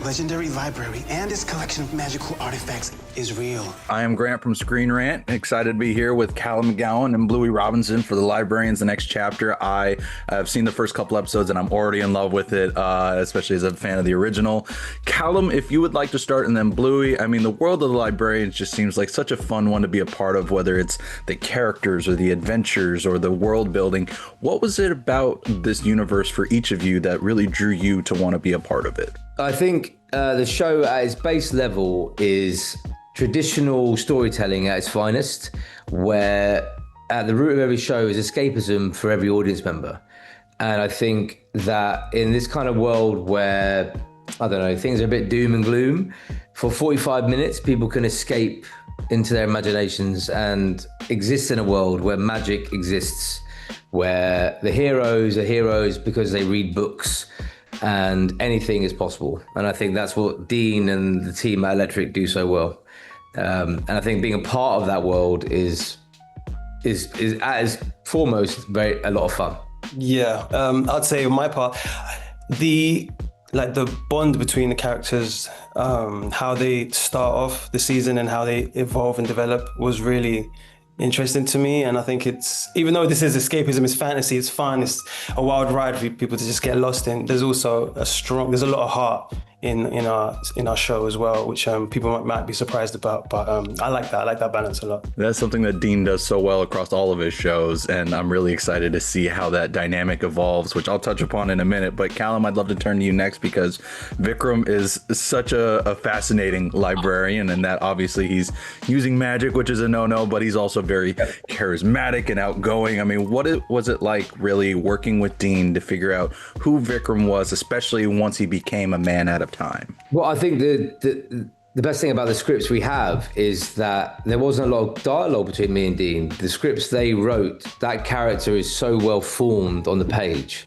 legendary library and its collection of magical artifacts is real. I am Grant from Screen Rant, excited to be here with Callum McGowan and Bluey Robinson for the Librarians, the next chapter. I have seen the first couple episodes and I'm already in love with it, especially as a fan of the original. Callum, if you would like to start, and then Bluey, I mean, the world of the Librarians just seems like such a fun one to be a part of, whether it's the characters or the adventures or the world building. What was it about this universe for each of you that really drew you to want to be a part of it? I think the show at its base level is traditional storytelling at its finest, where at the root of every show is escapism for every audience member. And I think that in this kind of world where, I don't know, things are a bit doom and gloom, for 45 minutes, people can escape into their imaginations and exist in a world where magic exists, where the heroes are heroes because they read books, and anything is possible. And I think that's what Dean and the team at Electric do so well. And I think being a part of that world is at its foremost a lot of fun. Yeah, I'd say on my part, the bond between the characters, how they start off the season and how they evolve and develop was really interesting to me. And I think it's, even though this is escapism, it's fantasy, it's fun, it's a wild ride for people to just get lost in, there's also there's a lot of heart in our show as well, which people might be surprised about, but I like that balance a lot. That's something that Dean does so well across all of his shows, and I'm really excited to see how that dynamic evolves, which I'll touch upon in a minute. But Callum, I'd love to turn to you next, because Vikram is such a fascinating librarian, and that obviously he's using magic, which is a no-no, but he's also very charismatic and outgoing. I mean, was it like really working with Dean to figure out who Vikram was, especially once he became a man at a time? Well, I think the best thing about the scripts we have is that there wasn't a lot of dialogue between me and Dean. The scripts they wrote, that character is so well formed on the page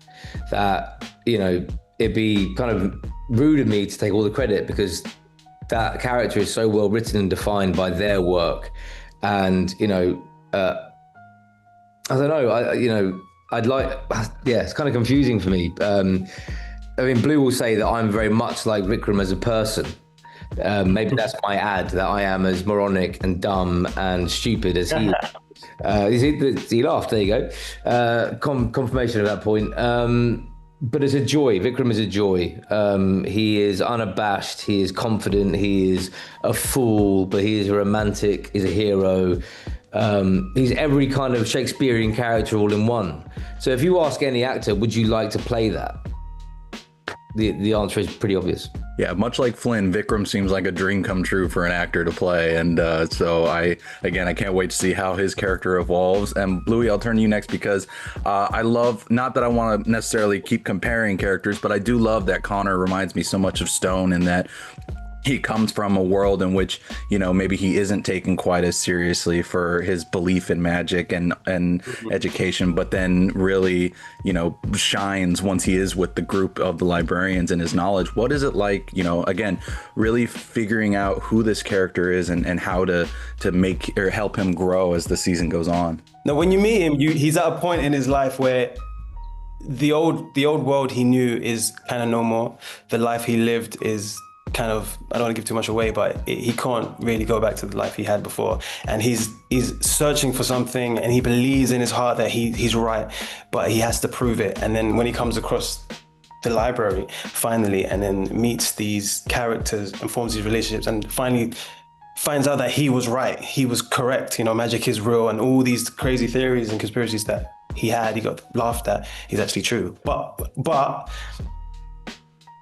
that, you know, it'd be kind of rude of me to take all the credit, because that character is so well written and defined by their work. And, you know, I don't know, it's kind of confusing for me. I mean, Blue will say that I'm very much like Vikram as a person. Maybe that's my ad, that I am as moronic and dumb and stupid as he is. He laughed, there you go. Confirmation of that point. But it's a joy. Vikram is a joy. He is unabashed, he is confident, he is a fool, but he is a romantic, he's a hero. He's every kind of Shakespearean character all in one. So if you ask any actor, would you like to play that? The answer is pretty obvious. Yeah, much like Flynn, Vikram seems like a dream come true for an actor to play. And so I can't wait to see how his character evolves. And Bluey, I'll turn to you next, because I love, not that I want to necessarily keep comparing characters, but I do love that Connor reminds me so much of Stone, in that he comes from a world in which, you know, maybe he isn't taken quite as seriously for his belief in magic and education, but then really, you know, shines once he is with the group of the librarians and his knowledge. What is it like, you know, again, really figuring out who this character is and how to make or help him grow as the season goes on? Now, when you meet him, he's at a point in his life where the old world he knew is kind of no more. The life he lived is kind of, I don't want to give too much away, but he can't really go back to the life he had before. And he's searching for something, and he believes in his heart that he's right, but he has to prove it. And then when he comes across the library finally, and then meets these characters and forms these relationships, and finally finds out that he was right, he was correct, you know, magic is real, and all these crazy theories and conspiracies that he got laughed at, is actually true. But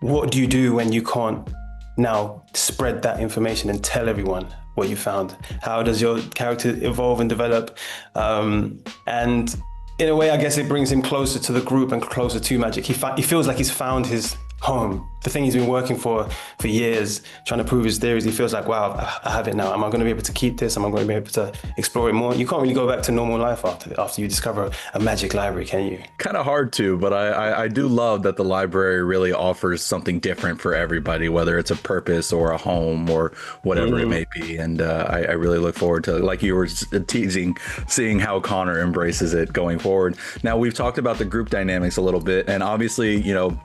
what do you do when you can't now spread that information and tell everyone what you found? How does your character evolve and develop? And in a way, I guess it brings him closer to the group and closer to magic. He feels like he's found his home, the thing he's been working for years, trying to prove his theories. He feels like, wow, I have it now. Am I going to be able to keep this? Am I going to be able to explore it more? You can't really go back to normal life after you discover a magic library, can you? Kind of hard to, but I do love that the library really offers something different for everybody, whether it's a purpose or a home or whatever it may be. And I really look forward to, like you were teasing, seeing how Connor embraces it going forward. Now, we've talked about the group dynamics a little bit, and obviously, you know,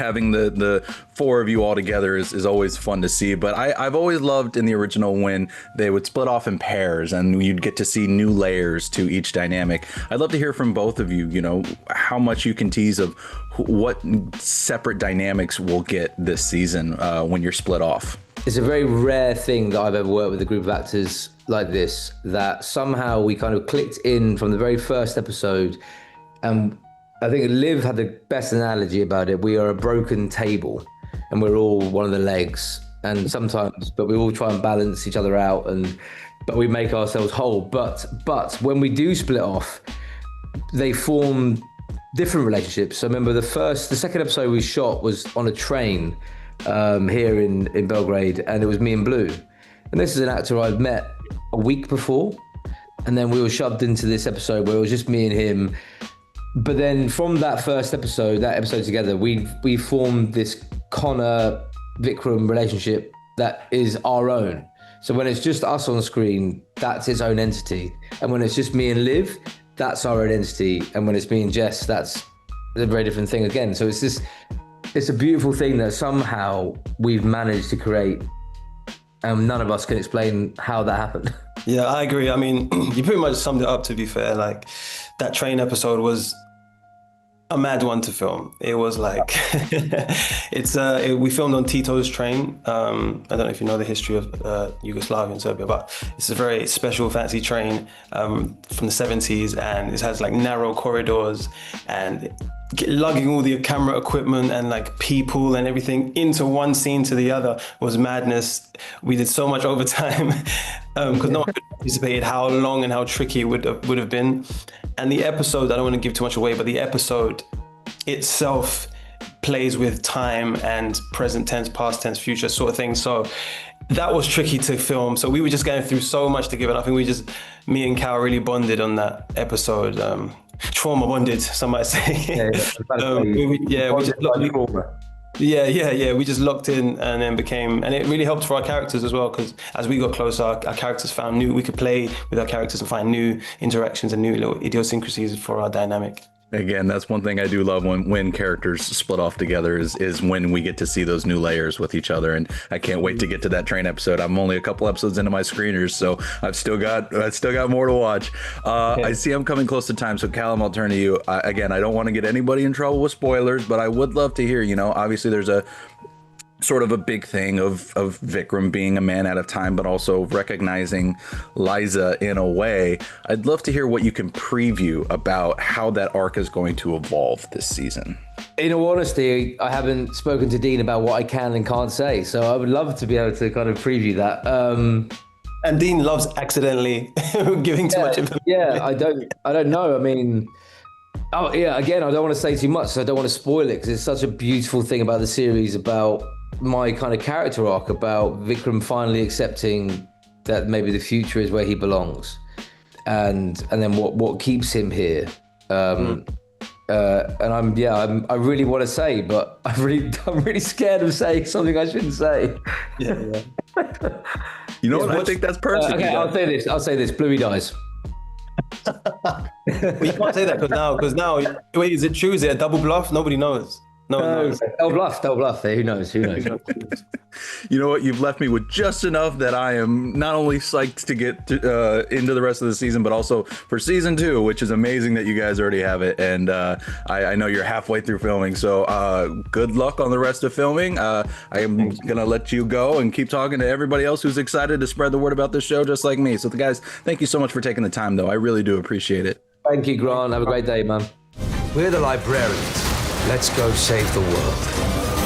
having the four of you all together is always fun to see. But I've always loved in the original when they would split off in pairs and you'd get to see new layers to each dynamic. I'd love to hear from both of you, you know, how much you can tease of what separate dynamics we'll get this season when you're split off. It's a very rare thing that I've ever worked with a group of actors like this, that somehow we kind of clicked in from the very first episode. And I think Liv had the best analogy about it. We are a broken table and we're all one of the legs. And sometimes, but we all try and balance each other out, but we make ourselves whole. But when we do split off, they form different relationships. So I remember the second episode we shot was on a train here in Belgrade, and it was me and Blue. And this is an actor I'd met a week before, and then we were shoved into this episode where it was just me and him. But then from that first episode, together, we formed this Connor Vikram relationship that is our own. So when it's just us on screen, that's its own entity. And when it's just me and Liv, that's our identity. And when it's me and Jess, that's a very different thing again. So it's a beautiful thing that somehow we've managed to create, and none of us can explain how that happened. Yeah, I agree. I mean, you pretty much summed it up, to be fair. Like, that train episode was a mad one to film. It was like, we filmed on Tito's train. I don't know if you know the history of Yugoslavia and Serbia, but it's a very special, fancy train from the 70s, and it has like narrow corridors, and lugging all the camera equipment and like people and everything into one scene to the other was madness. We did so much overtime because no one could anticipate how long and how tricky it would have been. And the episode, I don't want to give too much away, but the episode itself plays with time and present tense, past tense, future sort of thing. So that was tricky to film. So we were just going through so much together. I think me and Cal really bonded on that episode. Trauma bonded, some might say. We just locked in and then and it really helped for our characters as well, because as we got closer, our characters we could play with our characters and find new interactions and new little idiosyncrasies for our dynamic. Again, that's one thing I do love when characters split off together is when we get to see those new layers with each other. And I can't wait to get to that train episode. I'm only a couple episodes into my screeners, so I've still got more to watch. I see I'm coming close to time, so Callum, I'll turn to you. Again, I don't want to get anybody in trouble with spoilers, but I would love to hear, obviously there's a sort of a big thing of Vikram being a man out of time, but also recognizing Liza in a way. I'd love to hear what you can preview about how that arc is going to evolve this season. In all honesty, I haven't spoken to Dean about what I can and can't say, so I would love to be able to kind of preview that. And Dean loves accidentally giving too much information. Yeah, I don't know. I mean, again, I don't want to say too much, so I don't want to spoil it, because it's such a beautiful thing about the series, about my kind of character arc, about Vikram finally accepting that maybe the future is where he belongs, and then what keeps him here. And I really want to say, but I'm really scared of saying something I shouldn't say. Yeah. You know what? I think that's perfect. Okay, I'll say this. Bluey dies. Well, you can't say that because now, wait, is it true? Is it a double bluff? Nobody knows. No. Double bluff. Who knows? You know what? You've left me with just enough that I am not only psyched to get into the rest of the season, but also for season 2, which is amazing that you guys already have it. And I know you're halfway through filming, so good luck on the rest of filming. I am gonna let you go and keep talking to everybody else who's excited to spread the word about this show, just like me. So guys, thank you so much for taking the time, though. I really do appreciate it. Thank you, Grant. Have a great day, man. We're the Librarians. Let's go save the world.